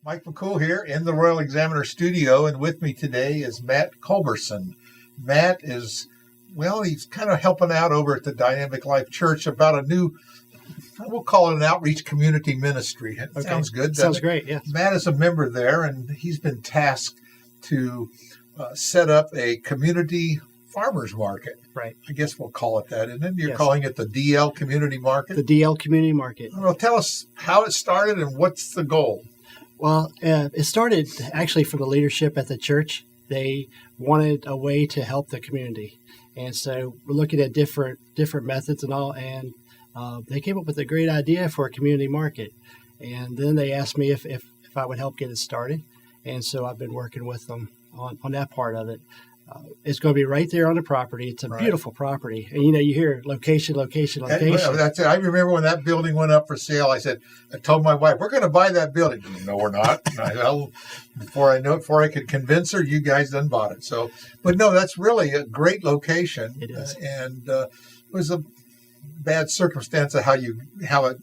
Mike McCool here in the Royal Examiner studio, and with me today is Matt Culbertson. Matt is, he's kind of helping out over at the Dynamic Life Church about a new, we'll call it an outreach community ministry. It sounds good. Sounds great, yeah. Matt is a member there, and he's been tasked to set up a community farmers market. Right. I guess we'll call it that, isn't it? You're calling it the DL Community Market? The DL Community Market. Well, tell us how it started and what's the goal. Well, it started actually from the leadership at the church. They wanted a way to help the community. And so we're looking at different methods and all, and they came up with a great idea for a community market. And then they asked me if I would help get it started. And so I've been working with them on that part of it. It's going to be right there on the property. It's a beautiful property. And, you hear location. That's it. I remember when that building went up for sale, I told my wife, we're going to buy that building. No, we're not. Before I could convince her, you guys done bought it. So, but no, that's really a great location. It is. It was a bad circumstance of how it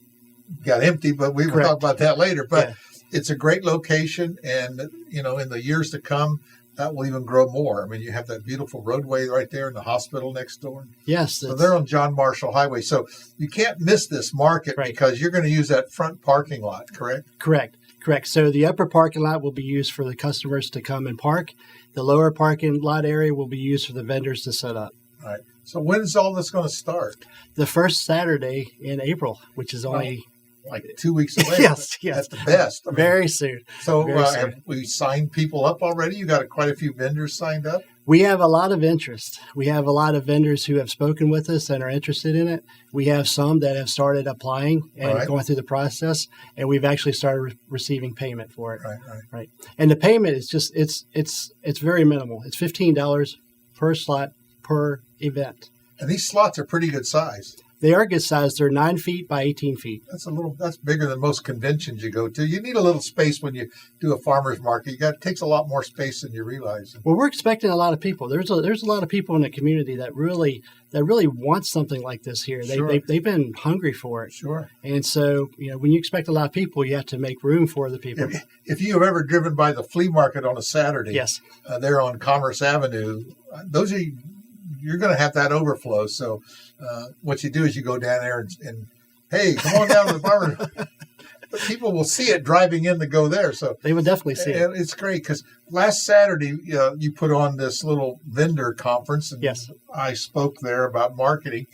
got empty, but we will talk about that later. But it's a great location. And, in the years to come, that will even grow more. I mean, you have that beautiful roadway right there and the hospital next door. Yes. So they're on John Marshall Highway. So you can't miss this market because you're going to use that front parking lot, correct? Correct. So the upper parking lot will be used for the customers to come and park. The lower parking lot area will be used for the vendors to set up. All right. So when is all this going to start? The first Saturday in April, which is only... like 2 weeks away. Yes. That's the best. Very soon. So have we signed people up already? You got quite a few vendors signed up? We have a lot of interest. We have a lot of vendors who have spoken with us and are interested in it. We have some that have started applying and going through the process, and we've actually started receiving payment for it. Right. And the payment is just, it's very minimal. It's $15 per slot per event. And these slots are pretty good size. They are good size. They're 9 feet by 18 feet. That's bigger than most conventions you go to. You need a little space when you do a farmer's market. It takes a lot more space than you realize. Well, we're expecting a lot of people. There's a lot of people in the community that really want something like this here. They've been hungry for it. Sure. And so, when you expect a lot of people, you have to make room for the people. If you have ever driven by the flea market on a Saturday, yes, there on Commerce Avenue, you're going to have that overflow. So what you do is you go down there and hey, come on down to the farmer. But people will see it driving in to go there. So they will definitely see it. It's great because last Saturday you put on this little vendor conference. And I spoke there about marketing.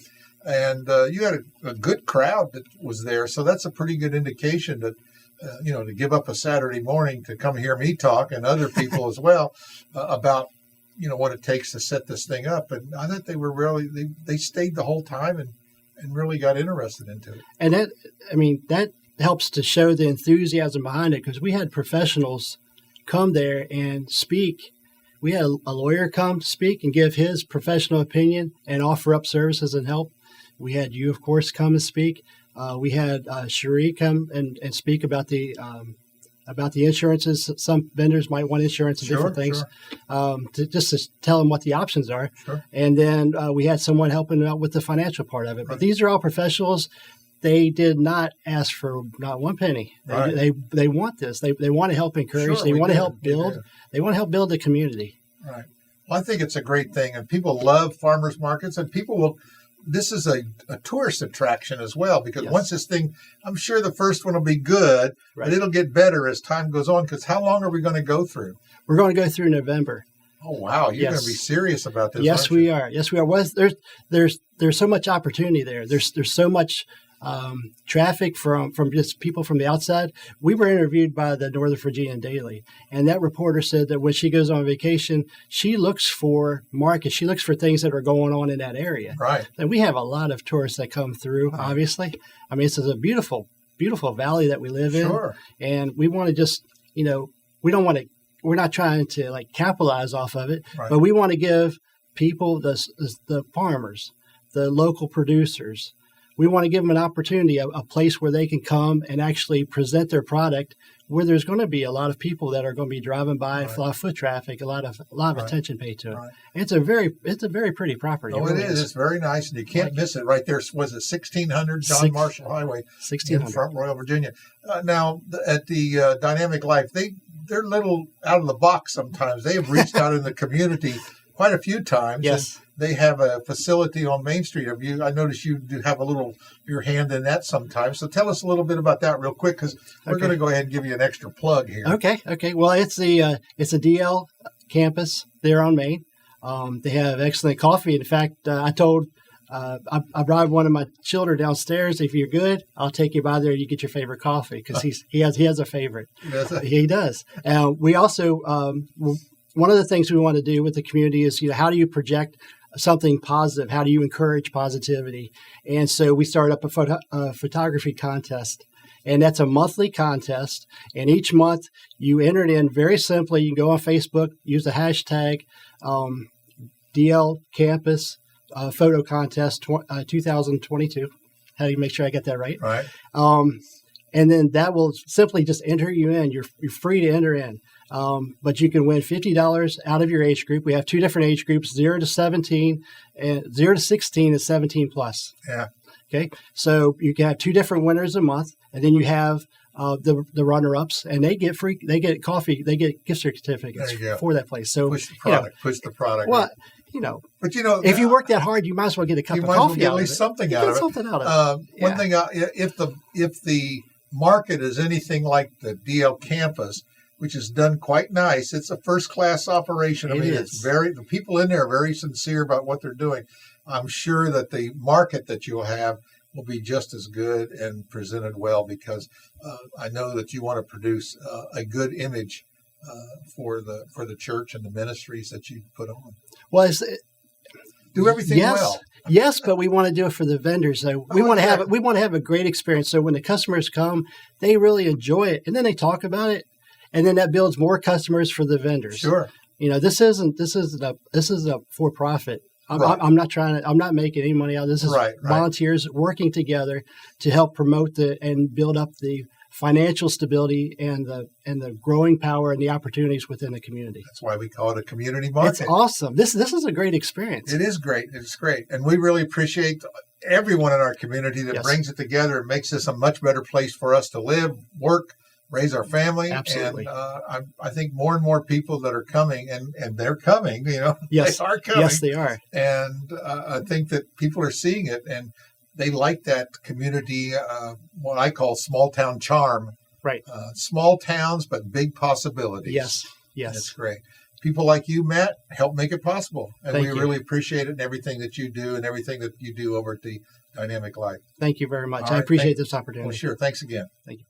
And you had a good crowd that was there. So that's a pretty good indication that, to give up a Saturday morning to come hear me talk and other people as well about what it takes to set this thing up. And I thought they were they stayed the whole time and really got interested into it. And that helps to show the enthusiasm behind it because we had professionals come there and speak. We had a lawyer come speak and give his professional opinion and offer up services and help. We had you, of course, come and speak. We had Cherie come and speak about the insurances. Some vendors might want insurance and different things, to tell them what the options are. Sure. And then we had someone helping out with the financial part of it. But these are all professionals. They did not ask for not one penny. They want this. They want to help encourage. They want to help build. They want to help build the community. Right. Well, I think it's a great thing, and people love farmers markets, and people will. This is a tourist attraction as well, because once this thing, I'm sure the first one will be good, but it'll get better as time goes on. Because how long are we going to go through? We're going to go through November. Oh, wow. You're going to be serious about this. Yes, we are. Yes, we are. Well, there's so much opportunity there. There's so much traffic from just people from the outside. We were interviewed by the Northern Virginia Daily, and that reporter said that when she goes on vacation, she looks for markets. She looks for things that are going on in that area. Right. And we have a lot of tourists that come through, obviously. I mean, this is a beautiful, beautiful valley that we live in. Sure. And we want to just, we're not trying to capitalize off of it, but we want to give people, the farmers, the local producers, we want to give them an opportunity, a place where they can come and actually present their product, where there's going to be a lot of people that are going to be driving by, a lot of foot traffic, a lot of attention paid to it. Right. It's a very pretty property. Oh, it is. It's very nice, and you can't miss it. Right there was it 1600 John Marshall Highway, 1600 in Front Royal, Virginia. Now at the Dynamic Life, they're little out of the box sometimes. They have reached out in the community quite a few times. Yes. They have a facility on Main Street. I noticed you do have your hand in that sometimes. So tell us a little bit about that real quick, because we're going to go ahead and give you an extra plug here. Okay. Well, it's a DL campus there on Main. They have excellent coffee. In fact, I brought one of my children downstairs. If you're good, I'll take you by there. You get your favorite coffee, because he has a favorite. He does. We also one of the things we want to do with the community is, how do you project something positive? How do you encourage positivity? And so we started up a photography contest, and that's a monthly contest. And each month you enter it in very simply. You can go on Facebook, use the hashtag DL Campus Photo Contest 2022. How do you make sure I get that right? Right. And then that will simply just enter you in. You're free to enter in. But you can win $50 out of your age group. We have two different age groups, 0 to 17, and 0 to 16 is 17 plus. Yeah. Okay. So you can have two different winners a month, and then you have the runner-ups, and they get coffee, they get gift certificates for that place. So push the product. Well, but if you work that hard, you might as well get a cup of coffee out of it. At least something out of it. One thing, if the market is anything like the DL campus, which is done quite nice, it's a first-class operation. The people in there are very sincere about what they're doing. I'm sure that the market that you'll have will be just as good and presented well, because I know that you want to produce a good image for the church and the ministries that you put on. Well, do everything well. Yes, but we want to do it for the vendors. So we want to have a great experience. So when the customers come, they really enjoy it, and then they talk about it, and then that builds more customers for the vendors. Sure. This isn't a for profit. I'm not making any money out of this. This is volunteers working together to help promote and build up the financial stability and the growing power and the opportunities within the community. That's why we call it a community market. It's awesome. This is a great experience. It is great. It's great. And we really appreciate everyone in our community that brings it together and makes this a much better place for us to live, work, raise our family. Absolutely. And I think more and more people that are coming, and they're coming, yes. They are coming. Yes, they are. And I think that people are seeing it, and they like that community, what I call small town charm. Right. Small towns, but big possibilities. Yes. That's great. People like you, Matt, help make it possible. And Thank we you. really appreciate it and everything that you do and everything that you do over at the Dynamic Life. Thank you very much. All I right, appreciate this opportunity. Well, sure. Thanks again. Thank you.